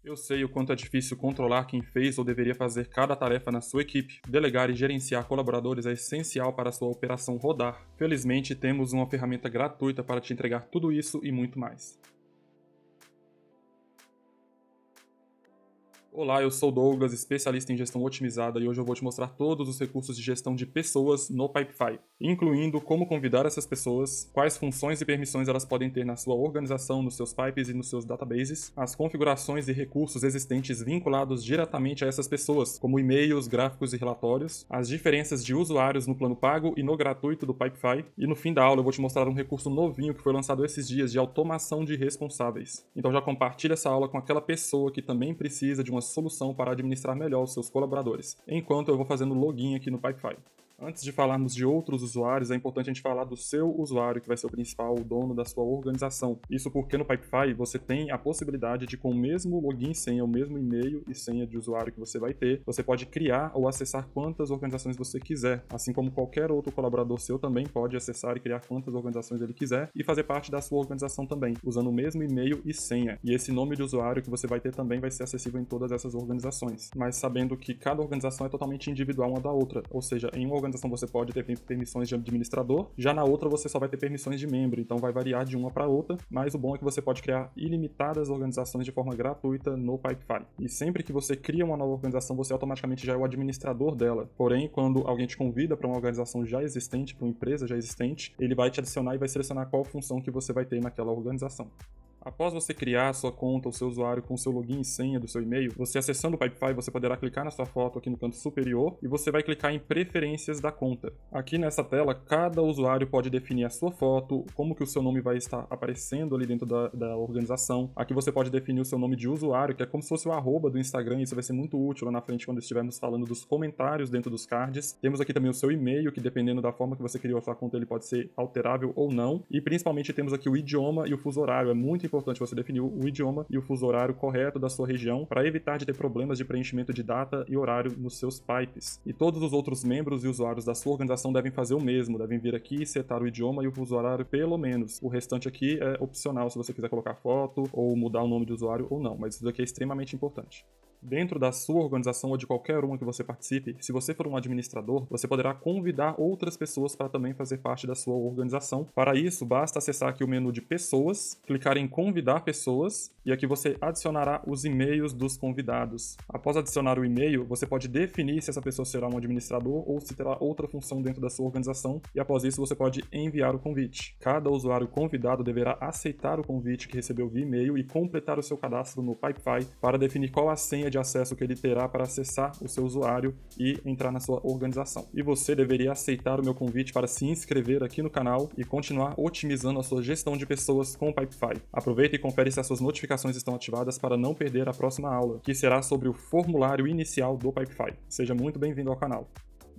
Eu sei o quanto é difícil controlar quem fez ou deveria fazer cada tarefa na sua equipe. Delegar e gerenciar colaboradores é essencial para a sua operação rodar. Felizmente, temos uma ferramenta gratuita para te entregar tudo isso e muito mais. Olá, eu sou o Douglas, especialista em gestão otimizada, e hoje eu vou te mostrar todos os recursos de gestão de pessoas no Pipefy, incluindo como convidar essas pessoas, quais funções e permissões elas podem ter na sua organização, nos seus pipes e nos seus databases, as configurações e recursos existentes vinculados diretamente a essas pessoas, como e-mails, gráficos e relatórios, as diferenças de usuários no plano pago e no gratuito do Pipefy, e no fim da aula eu vou te mostrar um recurso novinho que foi lançado esses dias de automação de responsáveis. Então já compartilha essa aula com aquela pessoa que também precisa de uma solução para administrar melhor os seus colaboradores, enquanto eu vou fazendo login aqui no Pipefy. Antes de falarmos de outros usuários, é importante a gente falar do seu usuário, que vai ser o principal, o dono da sua organização. Isso porque no Pipefy você tem a possibilidade de, com o mesmo login e senha, o mesmo e-mail e senha de usuário que você vai ter, você pode criar ou acessar quantas organizações você quiser, assim como qualquer outro colaborador seu também pode acessar e criar quantas organizações ele quiser e fazer parte da sua organização também, usando o mesmo e-mail e senha. E esse nome de usuário que você vai ter também vai ser acessível em todas essas organizações, mas sabendo que cada organização é totalmente individual uma da outra, ou seja, em uma organização você pode ter permissões de administrador, já na outra você só vai ter permissões de membro, então vai variar de uma para outra, mas o bom é que você pode criar ilimitadas organizações de forma gratuita no Pipefy. E sempre que você cria uma nova organização, você automaticamente já é o administrador dela. Porém, quando alguém te convida para uma organização já existente, para uma empresa já existente, ele vai te adicionar e vai selecionar qual função que você vai ter naquela organização. Após você criar a sua conta, o seu usuário com o seu login e senha do seu e-mail, você acessando o Pipefy, você poderá clicar na sua foto aqui no canto superior e você vai clicar em preferências da conta. Aqui nessa tela, cada usuário pode definir a sua foto, como que o seu nome vai estar aparecendo ali dentro da organização. Aqui você pode definir o seu nome de usuário, que é como se fosse o arroba do Instagram, e isso vai ser muito útil lá na frente quando estivermos falando dos comentários dentro dos cards. Temos aqui também o seu e-mail, que dependendo da forma que você criou a sua conta, ele pode ser alterável ou não. E principalmente temos aqui o idioma e o fuso horário. É muito importante você definir o idioma e o fuso horário correto da sua região para evitar de ter problemas de preenchimento de data e horário nos seus pipes. E todos os outros membros e usuários da sua organização devem fazer o mesmo, devem vir aqui e setar o idioma e o fuso horário pelo menos. O restante aqui é opcional se você quiser colocar foto ou mudar o nome do usuário ou não, mas isso aqui é extremamente importante. Dentro da sua organização ou de qualquer uma que você participe, se você for um administrador, você poderá convidar outras pessoas para também fazer parte da sua organização. Para isso, basta acessar aqui o menu de pessoas, clicar em convidar pessoas e aqui você adicionará os e-mails dos convidados. Após adicionar o e-mail, você pode definir se essa pessoa será um administrador ou se terá outra função dentro da sua organização e após isso você pode enviar o convite. Cada usuário convidado deverá aceitar o convite que recebeu via e-mail e completar o seu cadastro no Pipefy para definir qual a senha de acesso que ele terá para acessar o seu usuário e entrar na sua organização. E você deveria aceitar o meu convite para se inscrever aqui no canal e continuar otimizando a sua gestão de pessoas com o Pipefy. Aproveita e confere se as suas notificações estão ativadas para não perder a próxima aula, que será sobre o formulário inicial do Pipefy. Seja muito bem-vindo ao canal.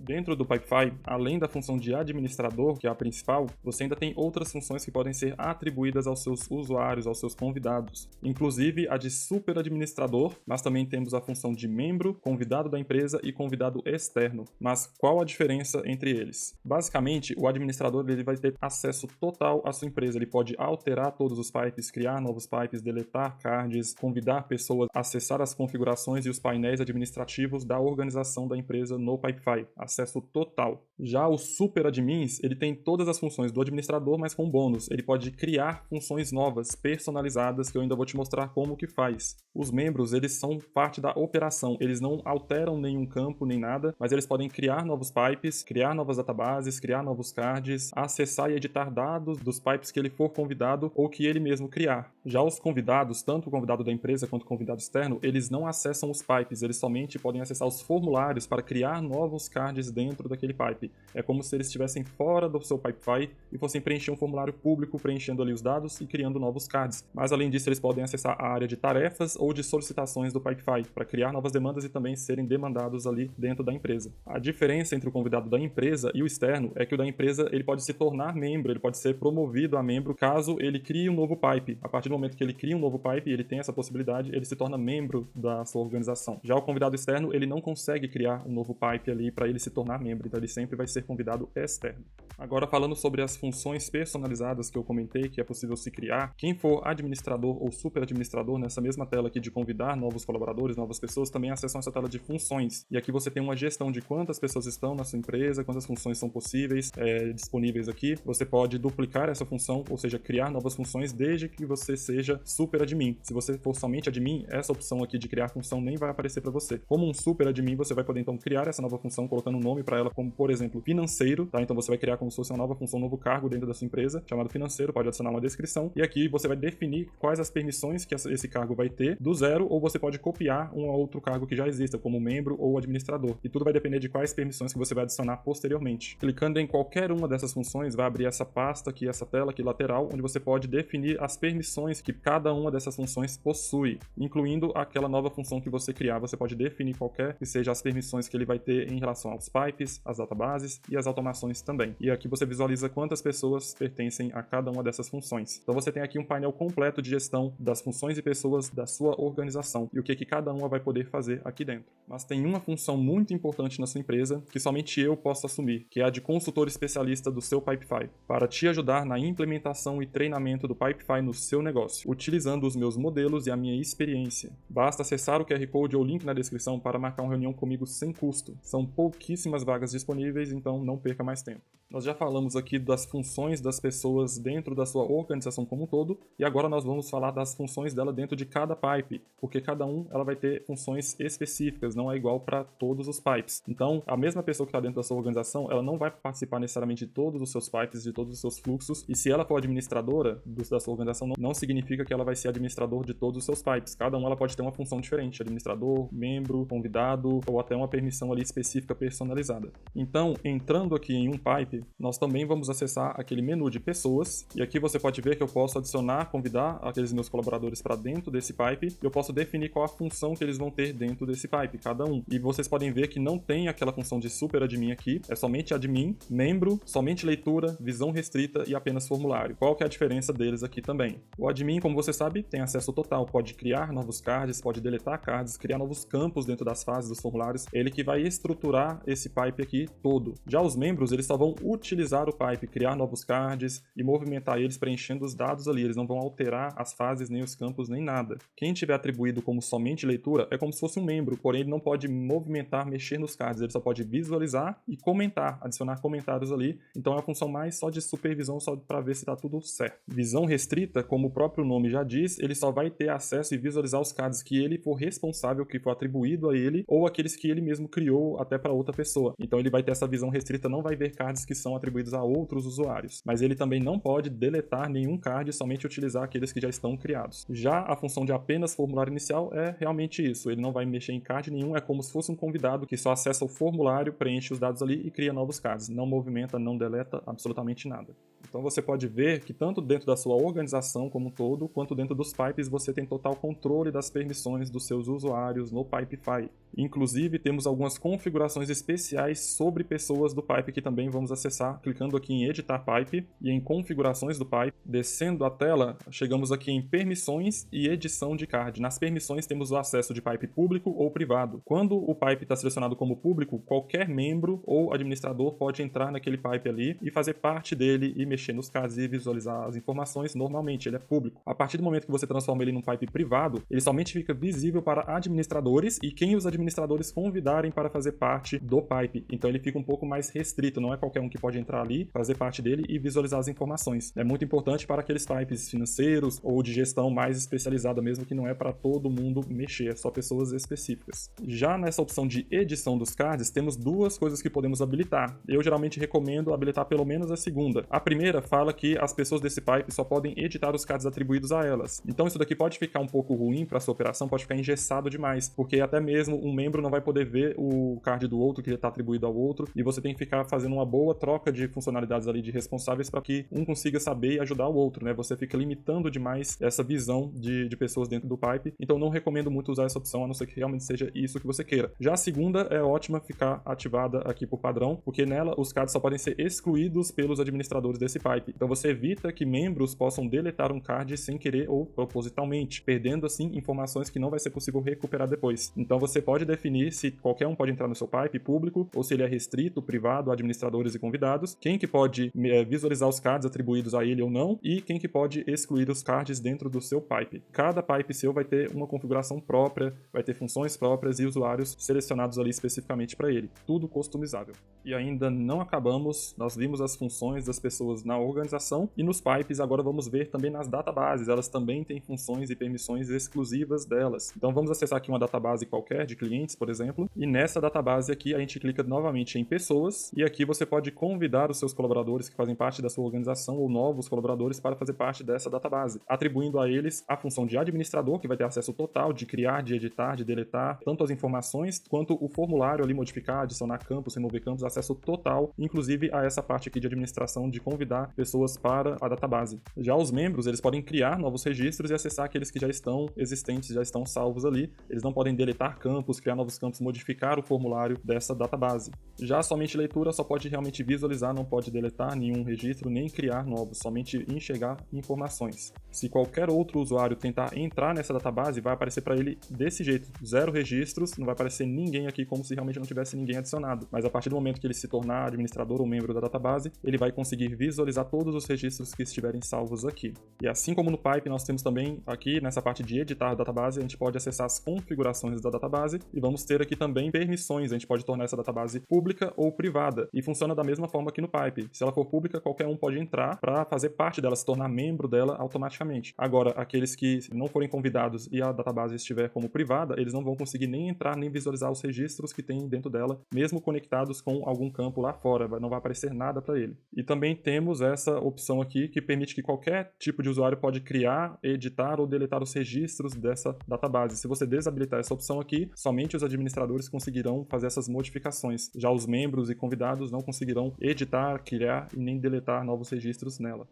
Dentro do Pipefy, além da função de administrador, que é a principal, você ainda tem outras funções que podem ser atribuídas aos seus usuários, aos seus convidados. Inclusive a de super administrador, mas também temos a função de membro, convidado da empresa e convidado externo. Mas qual a diferença entre eles? Basicamente, o administrador ele vai ter acesso total à sua empresa. Ele pode alterar todos os pipes, criar novos pipes, deletar cards, convidar pessoas, acessar as configurações e os painéis administrativos da organização da empresa no Pipefy. Acesso total. Já os super admins, ele tem todas as funções do administrador, mas com bônus. Ele pode criar funções novas, personalizadas, que eu ainda vou te mostrar como que faz. Os membros, eles são parte da operação. Eles não alteram nenhum campo, nem nada, mas eles podem criar novos pipes, criar novas databases, criar novos cards, acessar e editar dados dos pipes que ele for convidado ou que ele mesmo criar. Já os convidados, tanto o convidado da empresa quanto o convidado externo, eles não acessam os pipes, eles somente podem acessar os formulários para criar novos cards dentro daquele pipe. É como se eles estivessem fora do seu Pipefy e fossem preencher um formulário público, preenchendo ali os dados e criando novos cards. Mas além disso, eles podem acessar a área de tarefas ou de solicitações do Pipefy para criar novas demandas e também serem demandados ali dentro da empresa. A diferença entre o convidado da empresa e o externo é que o da empresa ele pode se tornar membro, ele pode ser promovido a membro caso ele crie um novo pipe. A partir do momento que ele cria um novo pipe e ele tem essa possibilidade, ele se torna membro da sua organização. Já o convidado externo, ele não consegue criar um novo pipe ali para ele se se tornar membro, então ele sempre vai ser convidado externo. Agora, falando sobre as funções personalizadas que eu comentei, que é possível se criar, quem for administrador ou super administrador, nessa mesma tela aqui de convidar novos colaboradores, novas pessoas, também acessam essa tela de funções. E aqui você tem uma gestão de quantas pessoas estão na sua empresa, quantas funções são possíveis, disponíveis aqui. Você pode duplicar essa função, ou seja, criar novas funções desde que você seja super admin. Se você for somente admin, essa opção aqui de criar função nem vai aparecer para você. Como um super admin, você vai poder então criar essa nova função, colocando um nome para ela, como por exemplo, financeiro, tá? Então você vai criar como se fosse uma nova função, um novo cargo dentro da sua empresa, chamado financeiro, pode adicionar uma descrição, e aqui você vai definir quais as permissões que esse cargo vai ter do zero, ou você pode copiar um outro cargo que já exista, como membro ou administrador. E tudo vai depender de quais permissões que você vai adicionar posteriormente. Clicando em qualquer uma dessas funções, vai abrir essa pasta aqui, essa tela aqui lateral, onde você pode definir as permissões que cada uma dessas funções possui, incluindo aquela nova função que você criar. Você pode definir qualquer que seja as permissões que ele vai ter em relação aos pipes, às databases e às automações também. E aqui você visualiza quantas pessoas pertencem a cada uma dessas funções. Então você tem aqui um painel completo de gestão das funções e pessoas da sua organização e o que cada uma vai poder fazer aqui dentro. Mas tem uma função muito importante na sua empresa que somente eu posso assumir, que é a de consultor especialista do seu Pipefy, para te ajudar na implementação e treinamento do Pipefy no seu negócio, utilizando os meus modelos e a minha experiência. Basta acessar o QR Code ou link na descrição para marcar uma reunião comigo sem custo. São pouquíssimas vagas disponíveis, então não perca mais tempo. Nós já falamos aqui das funções das pessoas dentro da sua organização como um todo, e agora nós vamos falar das funções dela dentro de cada pipe, porque cada ela vai ter funções específicas, não é igual para todos os pipes. Então, a mesma pessoa que está dentro da sua organização, ela não vai participar necessariamente de todos os seus pipes, de todos os seus fluxos, e se ela for administradora da sua organização, não significa que ela vai ser administrador de todos os seus pipes. Cada ela pode ter uma função diferente, administrador, membro, convidado, ou até uma permissão ali específica personalizada. Então, entrando aqui em um pipe, nós também vamos acessar aquele menu de pessoas, e aqui você pode ver que eu posso adicionar, convidar aqueles meus colaboradores para dentro desse pipe, e eu posso definir qual a função que eles vão ter dentro desse pipe, cada um. E vocês podem ver que não tem aquela função de super admin aqui, é somente admin, membro, somente leitura, visão restrita e apenas formulário. Qual que é a diferença deles aqui também? O admin, como você sabe, tem acesso total, pode criar novos cards, pode deletar cards, criar novos campos dentro das fases dos formulários, ele que vai estruturar esse pipe aqui todo. Já os membros, eles só vão utilizar o pipe, criar novos cards e movimentar eles preenchendo os dados ali, eles não vão alterar as fases, nem os campos, nem nada. Quem tiver atribuído como somente leitura é como se fosse um membro, porém ele não pode movimentar, mexer nos cards, ele só pode visualizar e comentar, adicionar comentários ali. Então é uma função mais só de supervisão, só para ver se está tudo certo. Visão restrita, como o próprio nome já diz, ele só vai ter acesso e visualizar os cards que ele for responsável, que for atribuído a ele, ou aqueles que ele mesmo criou até para outra pessoa. Então ele vai ter essa visão restrita, não vai ver cards que são atribuídos a outros usuários. Mas ele também não pode deletar nenhum card, somente utilizar aqueles que já estão criados. Já a função de apenas formulário inicial é realmente isso, ele não vai mexer em card nenhum, é como se fosse um convidado que só acessa o formulário, preenche os dados ali e cria novos cards, não movimenta, não deleta absolutamente nada. Então você pode ver que tanto dentro da sua organização como um todo, quanto dentro dos pipes, você tem total controle das permissões dos seus usuários no Pipefy. Inclusive, temos algumas configurações especiais sobre pessoas do pipe que também vamos acessar, clicando aqui em editar pipe e em configurações do pipe. Descendo a tela, chegamos aqui em permissões e edição de card. Nas permissões temos o acesso de pipe público ou privado. Quando o pipe está selecionado como público, qualquer membro ou administrador pode entrar naquele pipe ali e fazer parte dele e mexer nos cards e visualizar as informações. Normalmente ele é público. A partir do momento que você transforma ele num pipe privado, ele somente fica visível para administradores e quem os administradores convidarem para fazer parte do pipe. Então ele fica um pouco mais restrito, não é qualquer um que pode entrar ali, fazer parte dele e visualizar as informações. É muito importante para aqueles pipes financeiros ou de gestão mais especializada mesmo, que não é para todo mundo mexer, é só pessoas específicas. Já nessa opção de edição dos cards, temos duas coisas que podemos habilitar. Eu geralmente recomendo habilitar pelo menos a segunda. A primeira fala que as pessoas desse pipe só podem editar os cards atribuídos a elas. Então isso daqui pode ficar um pouco ruim para sua operação, pode ficar engessado demais, porque até mesmo um membro não vai poder ver o card do outro que está atribuído ao outro, e você tem que ficar fazendo uma boa troca de funcionalidades ali de responsáveis para que um consiga saber e ajudar o outro, né? Você fica limitando demais essa visão de pessoas dentro do pipe, então não recomendo muito usar essa opção, a não ser que realmente seja isso que você queira. Já a segunda é ótima ficar ativada aqui por padrão, porque nela os cards só podem ser excluídos pelos administradores desse pipe. Então você evita que membros possam deletar um card sem querer ou propositalmente, perdendo assim informações que não vai ser possível recuperar depois. Então você pode pode definir se qualquer um pode entrar no seu pipe público ou se ele é restrito, privado, a administradores e convidados, quem que pode visualizar os cards atribuídos a ele ou não e quem que pode excluir os cards dentro do seu pipe. Cada pipe seu vai ter uma configuração própria, vai ter funções próprias e usuários selecionados ali especificamente para ele. Tudo customizável. E ainda não acabamos, nós vimos as funções das pessoas na organização e nos pipes, agora vamos ver também nas databases, elas também têm funções e permissões exclusivas delas. Então vamos acessar aqui uma database qualquer de clientes, por exemplo, e nessa database aqui a gente clica novamente em pessoas e aqui você pode convidar os seus colaboradores que fazem parte da sua organização ou novos colaboradores para fazer parte dessa database, atribuindo a eles a função de administrador, que vai ter acesso total de criar, de editar, de deletar, tanto as informações quanto o formulário ali, modificar, adicionar campos, remover campos, acesso total, inclusive a essa parte aqui de administração de convidar pessoas para a database. Já os membros, eles podem criar novos registros e acessar aqueles que já estão existentes, já estão salvos ali. Eles não podem deletar campos, criar novos campos, modificar o formulário dessa database. Já somente leitura só pode realmente visualizar, não pode deletar nenhum registro, nem criar novos, somente enxergar informações. Se qualquer outro usuário tentar entrar nessa database, vai aparecer para ele desse jeito, 0 registros, não vai aparecer ninguém aqui como se realmente não tivesse ninguém adicionado. Mas a partir do momento que ele se tornar administrador ou membro da database, ele vai conseguir visualizar todos os registros que estiverem salvos aqui. E assim como no Pipe, nós temos também aqui nessa parte de editar a database, a gente pode acessar as configurações da database e vamos ter aqui também permissões, a gente pode tornar essa database pública ou privada. E funciona da mesma forma que no Pipe. Se ela for pública, qualquer um pode entrar para fazer parte dela, se tornar membro dela automaticamente. Agora, aqueles que não forem convidados e a database estiver como privada, eles não vão conseguir nem entrar nem visualizar os registros que tem dentro dela, mesmo conectados com algum campo lá fora, não vai aparecer nada para ele. E também temos essa opção aqui que permite que qualquer tipo de usuário pode criar, editar ou deletar os registros dessa database. Se você desabilitar essa opção aqui, somente os administradores conseguirão fazer essas modificações. Já os membros e convidados não conseguirão editar, criar e nem deletar novos registros nela.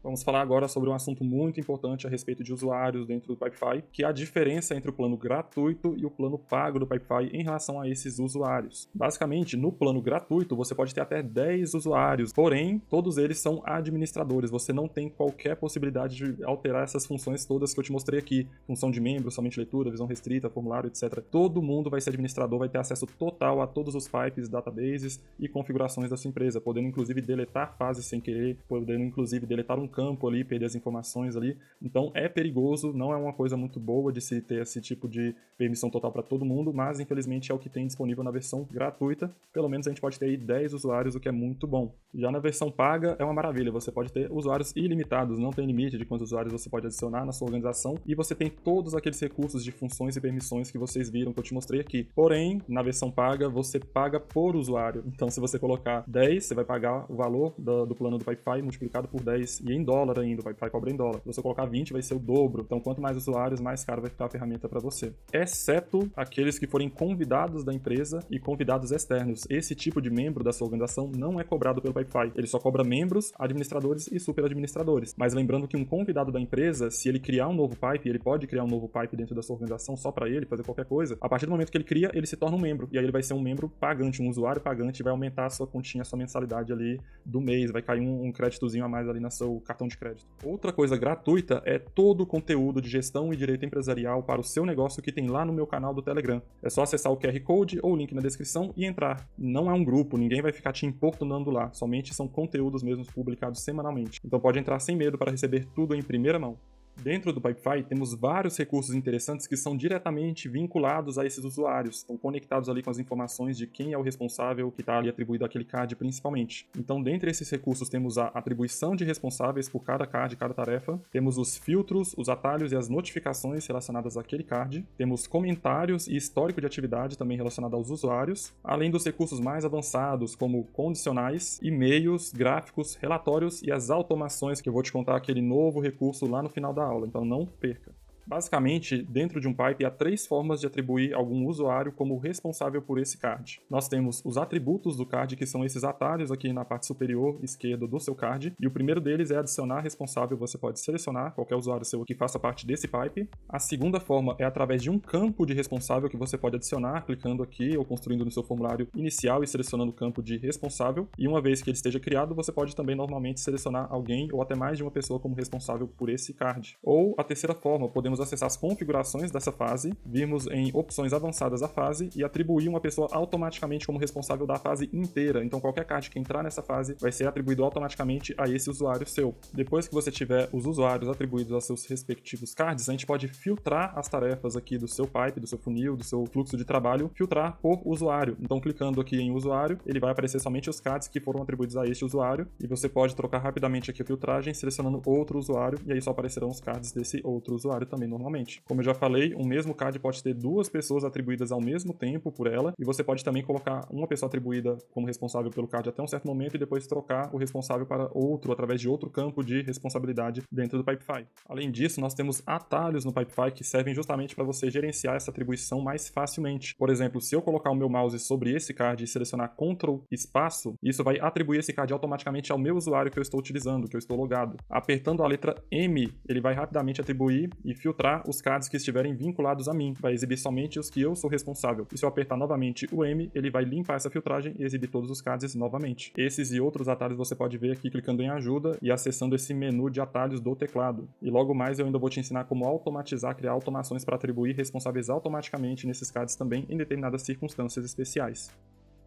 Vamos falar agora sobre um assunto muito importante a respeito de usuários dentro do Pipefy, que é a diferença entre o plano gratuito e o plano pago do Pipefy em relação a esses usuários. Basicamente, no plano gratuito, você pode ter até 10 usuários, porém, todos eles são administradores. Você não tem qualquer possibilidade de alterar essas funções todas que eu te mostrei aqui. Função de membro, somente leitura, visão restrita, formulário, etc. Todo mundo vai ser administrador, vai ter acesso total a todos os pipes, databases e configurações da sua empresa, podendo inclusive deletar fases sem querer, podendo inclusive deletar um campo ali, perder as informações ali. Então é perigoso, não é uma coisa muito boa de se ter esse tipo de permissão total para todo mundo, mas infelizmente é o que tem disponível na versão gratuita. Pelo menos a gente pode ter aí 10 usuários, o que é muito bom. Já na versão paga é uma maravilha, você pode ter usuários ilimitados, não tem limite de quantos usuários você pode adicionar na sua organização e você tem todos aqueles recursos de funções e permissões que vocês viram que eu te mostrei aqui. Porém, na versão paga, você paga por usuário. Então se você colocar 10, você vai pagar o valor do plano do Pipefy multiplicado por 10 e em dólar ainda, vai cobrar em dólar. Se você colocar 20, vai ser o dobro. Então, quanto mais usuários, mais caro vai ficar a ferramenta para você. Exceto aqueles que forem convidados da empresa e convidados externos. Esse tipo de membro da sua organização não é cobrado pelo Pipefy. Ele só cobra membros, administradores e superadministradores. Mas lembrando que um convidado da empresa, se ele criar um novo pipe, ele pode criar um novo pipe dentro da sua organização só para ele, fazer qualquer coisa. A partir do momento que ele cria, ele se torna um membro. E aí ele vai ser um membro pagante, um usuário pagante, e vai aumentar a sua continha, a sua mensalidade ali do mês. Vai cair um créditozinho a mais ali no seu cartão de crédito. Outra coisa gratuita é todo o conteúdo de gestão e direito empresarial para o seu negócio que tem lá no meu canal do Telegram. É só acessar o QR Code ou o link na descrição e entrar. Não é um grupo, ninguém vai ficar te importunando lá, somente são conteúdos mesmos publicados semanalmente. Então pode entrar sem medo para receber tudo em primeira mão. Dentro do Pipefy, temos vários recursos interessantes que são diretamente vinculados a esses usuários, estão conectados ali com as informações de quem é o responsável que está ali atribuído àquele card principalmente. Então, dentre esses recursos, temos a atribuição de responsáveis por cada card, cada tarefa, temos os filtros, os atalhos e as notificações relacionadas àquele card, temos comentários e histórico de atividade também relacionado aos usuários, além dos recursos mais avançados, como condicionais, e-mails, gráficos, relatórios e as automações, que eu vou te contar aquele novo recurso lá no final da aula, então não perca. Basicamente, dentro de um pipe, há 3 formas de atribuir algum usuário como responsável por esse card. Nós temos os atributos do card, que são esses atalhos aqui na parte superior esquerda do seu card, e o primeiro deles é adicionar responsável. Você pode selecionar qualquer usuário seu que faça parte desse pipe. A segunda forma é através de um campo de responsável que você pode adicionar, clicando aqui ou construindo no seu formulário inicial e selecionando o campo de responsável, e uma vez que ele esteja criado, você pode também normalmente selecionar alguém ou até mais de uma pessoa como responsável por esse card. Ou a terceira forma, podemos podemos acessar as configurações dessa fase, virmos em opções avançadas da fase e atribuir uma pessoa automaticamente como responsável da fase inteira. Então qualquer card que entrar nessa fase vai ser atribuído automaticamente a esse usuário seu. Depois que você tiver os usuários atribuídos a seus respectivos cards, a gente pode filtrar as tarefas aqui do seu pipe, do seu funil, do seu fluxo de trabalho, filtrar por usuário. Então clicando aqui em usuário, ele vai aparecer somente os cards que foram atribuídos a este usuário e você pode trocar rapidamente aqui a filtragem selecionando outro usuário e aí só aparecerão os cards desse outro usuário também normalmente. Como eu já falei, o mesmo card pode ter duas pessoas atribuídas ao mesmo tempo por ela e você pode também colocar uma pessoa atribuída como responsável pelo card até um certo momento e depois trocar o responsável para outro através de outro campo de responsabilidade dentro do Pipefy. Além disso, nós temos atalhos no Pipefy que servem justamente para você gerenciar essa atribuição mais facilmente. Por exemplo, se eu colocar o meu mouse sobre esse card e selecionar Ctrl espaço, isso vai atribuir esse card automaticamente ao meu usuário que eu estou utilizando, que eu estou logado. Apertando a letra M, ele vai rapidamente atribuir e filtrar os cards que estiverem vinculados a mim. Vai exibir somente os que eu sou responsável. E se eu apertar novamente o M, ele vai limpar essa filtragem e exibir todos os cards novamente. Esses e outros atalhos você pode ver aqui clicando em ajuda e acessando esse menu de atalhos do teclado. E logo mais eu ainda vou te ensinar como automatizar, criar automações para atribuir responsáveis automaticamente nesses cards também em determinadas circunstâncias especiais.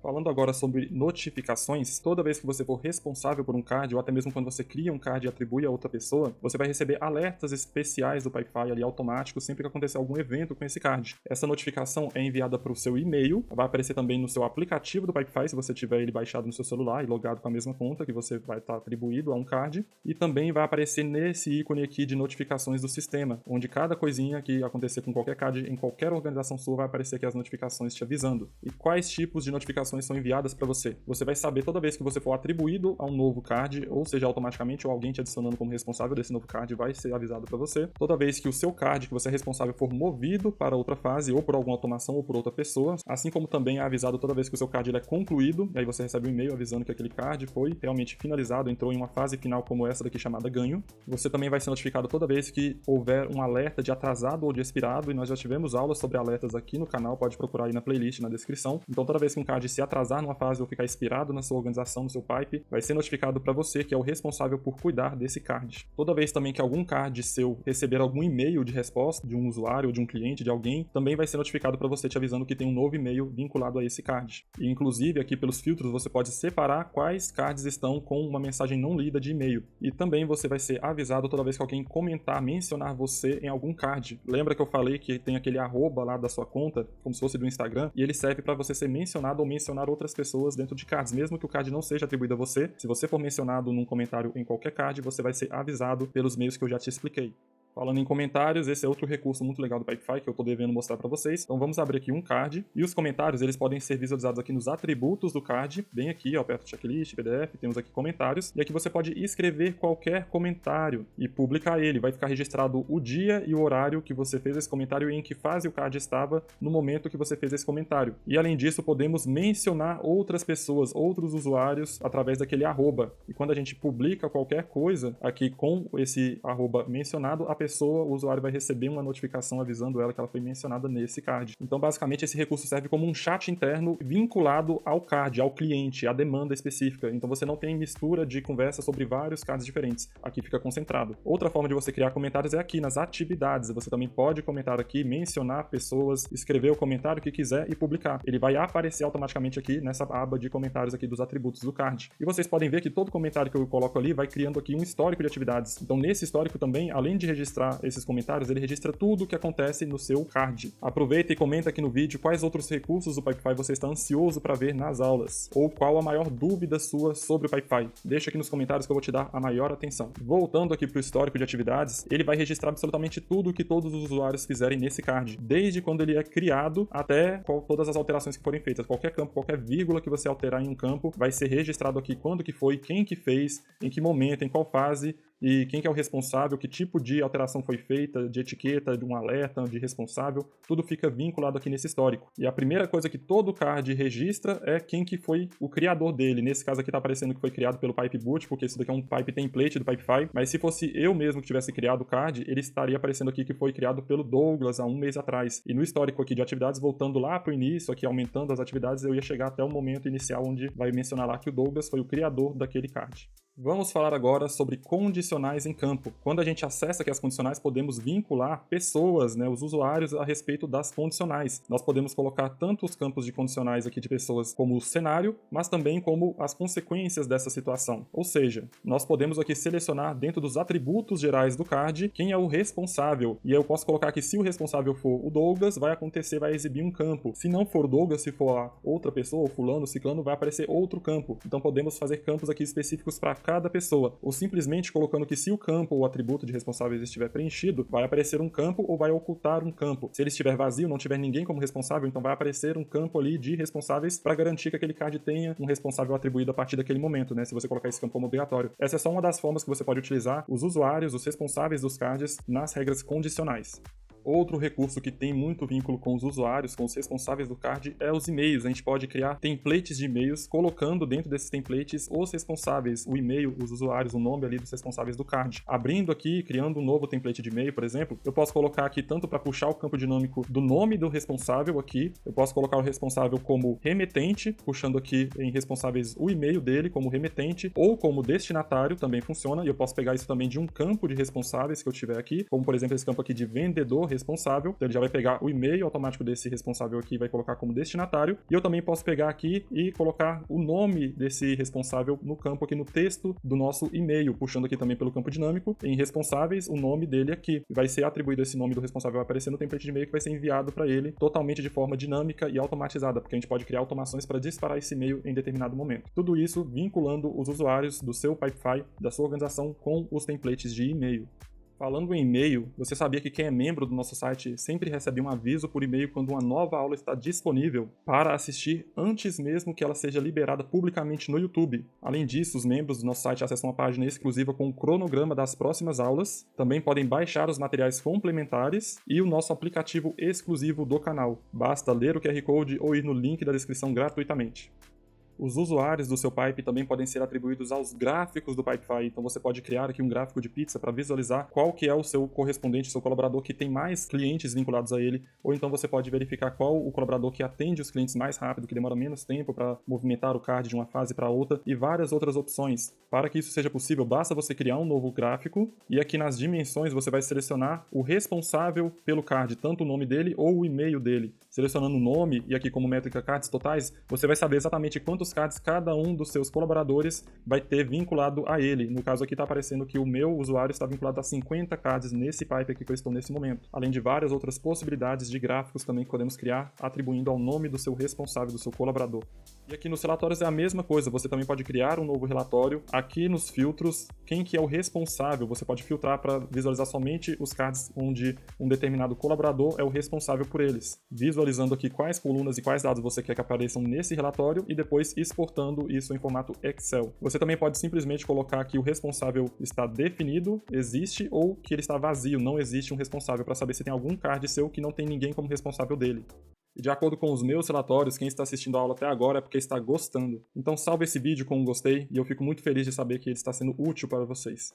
Falando agora sobre notificações, toda vez que você for responsável por um card, ou até mesmo quando você cria um card e atribui a outra pessoa, você vai receber alertas especiais do Pipefy ali automáticos sempre que acontecer algum evento com esse card. Essa notificação é enviada para o seu e-mail, vai aparecer também no seu aplicativo do Pipefy, se você tiver ele baixado no seu celular e logado com a mesma conta que você vai estar atribuído a um card, e também vai aparecer nesse ícone aqui de notificações do sistema, onde cada coisinha que acontecer com qualquer card em qualquer organização sua vai aparecer aqui as notificações te avisando. E quais tipos de notificações são enviadas para você? Você vai saber toda vez que você for atribuído a um novo card, ou seja, automaticamente ou alguém te adicionando como responsável desse novo card vai ser avisado para você. Toda vez que o seu card que você é responsável for movido para outra fase, ou por alguma automação ou por outra pessoa, assim como também é avisado toda vez que o seu card ele é concluído, e aí você recebe um e-mail avisando que aquele card foi realmente finalizado, entrou em uma fase final como essa daqui chamada ganho. Você também vai ser notificado toda vez que houver um alerta de atrasado ou de expirado, e nós já tivemos aulas sobre alertas aqui no canal, pode procurar aí na playlist, na descrição. Então toda vez que um card se atrasar numa fase ou ficar expirado na sua organização, no seu pipe, vai ser notificado para você, que é o responsável por cuidar desse card. Toda vez também que algum card seu receber algum e-mail de resposta de um usuário ou de um cliente, de alguém, também vai ser notificado para você, te avisando que tem um novo e-mail vinculado a esse card. E inclusive aqui pelos filtros você pode separar quais cards estão com uma mensagem não lida de e-mail. E também você vai ser avisado toda vez que alguém comentar, mencionar você em algum card. Lembra que eu falei que tem aquele arroba lá da sua conta, como se fosse do Instagram, e ele serve para você ser mencionado ou mencionar outras pessoas dentro de cards, mesmo que o card não seja atribuído a você. Se você for mencionado num comentário em qualquer card, você vai ser avisado pelos meios que eu já te expliquei. Falando em comentários, esse é outro recurso muito legal do Pipefy que eu tô devendo mostrar para vocês. Então vamos abrir aqui um card, e os comentários eles podem ser visualizados aqui nos atributos do card, bem aqui, ó, perto do checklist, PDF, temos aqui comentários, e aqui você pode escrever qualquer comentário e publicar ele. Vai ficar registrado o dia e o horário que você fez esse comentário e em que fase o card estava no momento que você fez esse comentário. E além disso, podemos mencionar outras pessoas, outros usuários, através daquele arroba. E quando a gente publica qualquer coisa aqui com esse arroba mencionado, a pessoa, o usuário vai receber uma notificação avisando ela que ela foi mencionada nesse card. Então, basicamente, esse recurso serve como um chat interno vinculado ao card, ao cliente, à demanda específica. Então, você não tem mistura de conversa sobre vários cards diferentes. Aqui fica concentrado. Outra forma de você criar comentários é aqui nas atividades. Você também pode comentar aqui, mencionar pessoas, escrever o comentário que quiser e publicar. Ele vai aparecer automaticamente aqui nessa aba de comentários aqui dos atributos do card. E vocês podem ver que todo comentário que eu coloco ali vai criando aqui um histórico de atividades. Então, nesse histórico também, além de registrar esses comentários, ele registra tudo o que acontece no seu card. Aproveita e comenta aqui no vídeo quais outros recursos do Pipefy você está ansioso para ver nas aulas, ou qual a maior dúvida sua sobre o Pipefy. Deixa aqui nos comentários que eu vou te dar a maior atenção. Voltando aqui para o histórico de atividades, ele vai registrar absolutamente tudo o que todos os usuários fizerem nesse card, desde quando ele é criado até todas as alterações que forem feitas. Qualquer campo, qualquer vírgula que você alterar em um campo, vai ser registrado aqui quando que foi, quem que fez, em que momento, em qual fase, e quem que é o responsável, que tipo de alteração foi feita, de etiqueta, de um alerta, de responsável, tudo fica vinculado aqui nesse histórico. E a primeira coisa que todo card registra é quem que foi o criador dele. Nesse caso aqui tá aparecendo que foi criado pelo Pipeboot, porque isso daqui é um pipe template do Pipefy, mas se fosse eu mesmo que tivesse criado o card, ele estaria aparecendo aqui que foi criado pelo Douglas há um mês atrás. E no histórico aqui de atividades, voltando lá pro início, aqui aumentando as atividades, eu ia chegar até o momento inicial onde vai mencionar lá que o Douglas foi o criador daquele card. Vamos falar agora sobre condicionais em campo. Quando a gente acessa aqui as condicionais, podemos vincular pessoas, os usuários, a respeito das condicionais. Nós podemos colocar tanto os campos de condicionais aqui de pessoas como o cenário, mas também como as consequências dessa situação. Ou seja, nós podemos aqui selecionar dentro dos atributos gerais do card quem é o responsável. E eu posso colocar que se o responsável for o Douglas, vai exibir um campo. Se não for o Douglas, se for a outra pessoa, o fulano, o ciclano, vai aparecer outro campo. Então podemos fazer campos aqui específicos para cada pessoa, ou simplesmente colocando que se o campo ou atributo de responsáveis estiver preenchido, vai aparecer um campo ou vai ocultar um campo. Se ele estiver vazio, não tiver ninguém como responsável, então vai aparecer um campo ali de responsáveis para garantir que aquele card tenha um responsável atribuído a partir daquele momento, se você colocar esse campo como obrigatório. Essa é só uma das formas que você pode utilizar os usuários, os responsáveis dos cards nas regras condicionais. Outro recurso que tem muito vínculo com os usuários, com os responsáveis do card, é os e-mails. A gente pode criar templates de e-mails, colocando dentro desses templates os responsáveis, o e-mail, os usuários, o nome ali dos responsáveis do card. Abrindo aqui, criando um novo template de e-mail, por exemplo, eu posso colocar aqui tanto para puxar o campo dinâmico do nome do responsável aqui, eu posso colocar o responsável como remetente, puxando aqui em responsáveis o e-mail dele como remetente, ou como destinatário, também funciona, e eu posso pegar isso também de um campo de responsáveis que eu tiver aqui, como por exemplo esse campo aqui de vendedor responsável, então ele já vai pegar o e-mail automático desse responsável aqui e vai colocar como destinatário, e eu também posso pegar aqui e colocar o nome desse responsável no campo aqui no texto do nosso e-mail, puxando aqui também pelo campo dinâmico, em responsáveis, o nome dele aqui. Vai ser atribuído esse nome do responsável, vai aparecer no template de e-mail que vai ser enviado para ele totalmente de forma dinâmica e automatizada, porque a gente pode criar automações para disparar esse e-mail em determinado momento. Tudo isso vinculando os usuários do seu Pipefy, da sua organização, com os templates de e-mail. Falando em e-mail, você sabia que quem é membro do nosso site sempre recebe um aviso por e-mail quando uma nova aula está disponível para assistir antes mesmo que ela seja liberada publicamente no YouTube? Além disso, os membros do nosso site acessam uma página exclusiva com o cronograma das próximas aulas, também podem baixar os materiais complementares e o nosso aplicativo exclusivo do canal. Basta ler o QR Code ou ir no link da descrição gratuitamente. Os usuários do seu Pipe também podem ser atribuídos aos gráficos do Pipefy, então você pode criar aqui um gráfico de pizza para visualizar qual que é o seu correspondente, seu colaborador que tem mais clientes vinculados a ele, ou então você pode verificar qual o colaborador que atende os clientes mais rápido, que demora menos tempo para movimentar o card de uma fase para outra, e várias outras opções. Para que isso seja possível, basta você criar um novo gráfico, e aqui nas dimensões você vai selecionar o responsável pelo card, tanto o nome dele ou o e-mail dele. Selecionando o nome, e aqui como métrica cards totais, você vai saber exatamente quantos cards cada um dos seus colaboradores vai ter vinculado a ele. No caso aqui está aparecendo que o meu usuário está vinculado a 50 cards nesse pipe aqui que eu estou nesse momento. Além de várias outras possibilidades de gráficos também que podemos criar, atribuindo ao nome do seu responsável, do seu colaborador. E aqui nos relatórios é a mesma coisa, você também pode criar um novo relatório. Aqui nos filtros, quem que é o responsável, você pode filtrar para visualizar somente os cards onde um determinado colaborador é o responsável por eles. Visualizando aqui quais colunas e quais dados você quer que apareçam nesse relatório e depois exportando isso em formato Excel. Você também pode simplesmente colocar que o responsável está definido, existe, ou que ele está vazio, não existe um responsável, para saber se tem algum card seu que não tem ninguém como responsável dele. E de acordo com os meus relatórios, quem está assistindo a aula até agora é porque está gostando. Então salve esse vídeo com um gostei e eu fico muito feliz de saber que ele está sendo útil para vocês.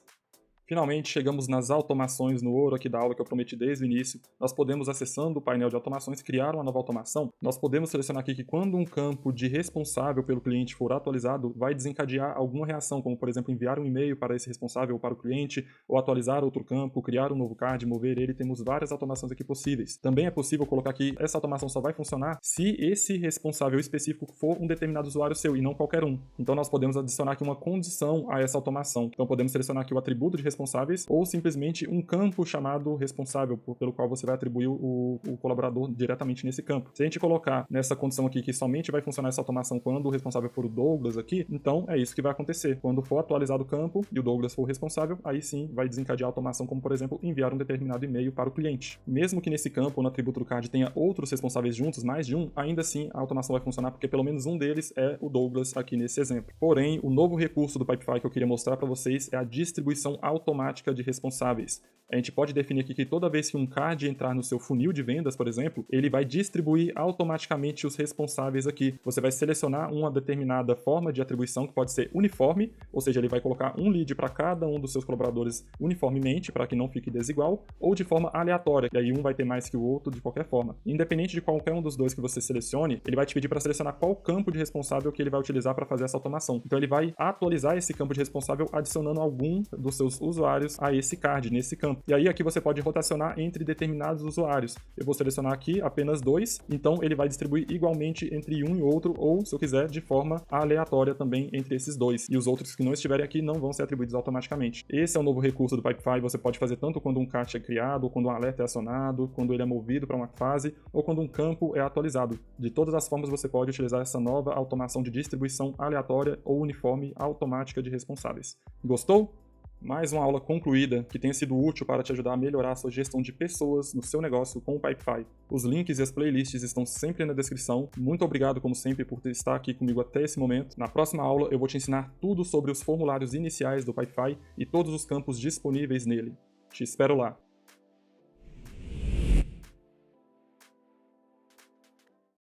Finalmente, chegamos nas automações no ouro aqui da aula que eu prometi desde o início. Nós podemos, acessando o painel de automações, criar uma nova automação. Nós podemos selecionar aqui que quando um campo de responsável pelo cliente for atualizado, vai desencadear alguma reação, como por exemplo enviar um e-mail para esse responsável ou para o cliente, ou atualizar outro campo, criar um novo card, mover ele. Temos várias automações aqui possíveis. Também é possível colocar que essa automação só vai funcionar se esse responsável específico for um determinado usuário seu e não qualquer um. Então nós podemos adicionar aqui uma condição a essa automação. Então podemos selecionar aqui o atributo de responsáveis ou simplesmente um campo chamado responsável, pelo qual você vai atribuir o colaborador diretamente nesse campo. Se a gente colocar nessa condição aqui que somente vai funcionar essa automação quando o responsável for o Douglas aqui, então é isso que vai acontecer. Quando for atualizado o campo e o Douglas for o responsável, aí sim vai desencadear a automação, como por exemplo enviar um determinado e-mail para o cliente. Mesmo que nesse campo ou no atributo do card tenha outros responsáveis juntos, mais de um, ainda assim a automação vai funcionar porque pelo menos um deles é o Douglas aqui nesse exemplo. Porém, o novo recurso do Pipefy que eu queria mostrar para vocês é a distribuição automática automática de responsáveis. A gente pode definir aqui que toda vez que um card entrar no seu funil de vendas, por exemplo, ele vai distribuir automaticamente os responsáveis aqui. Você vai selecionar uma determinada forma de atribuição que pode ser uniforme, ou seja, ele vai colocar um lead para cada um dos seus colaboradores uniformemente, para que não fique desigual, ou de forma aleatória, e aí um vai ter mais que o outro de qualquer forma. Independente de qualquer um dos dois que você selecione, ele vai te pedir para selecionar qual campo de responsável que ele vai utilizar para fazer essa automação. Então ele vai atualizar esse campo de responsável adicionando algum dos seus usuários a esse card, nesse campo. E aí aqui você pode rotacionar entre determinados usuários. Eu vou selecionar aqui apenas 2, então ele vai distribuir igualmente entre um e outro, ou, se eu quiser, de forma aleatória também entre esses 2. E os outros que não estiverem aqui não vão ser atribuídos automaticamente. Esse é o novo recurso do Pipefy. Você pode fazer tanto quando um card é criado, ou quando um alerta é acionado, quando ele é movido para uma fase, ou quando um campo é atualizado. De todas as formas você pode utilizar essa nova automação de distribuição aleatória ou uniforme automática de responsáveis. Gostou? Mais uma aula concluída que tenha sido útil para te ajudar a melhorar a sua gestão de pessoas no seu negócio com o Pipefy. Os links e as playlists estão sempre na descrição. Muito obrigado, como sempre, por estar aqui comigo até esse momento. Na próxima aula eu vou te ensinar tudo sobre os formulários iniciais do Pipefy e todos os campos disponíveis nele. Te espero lá!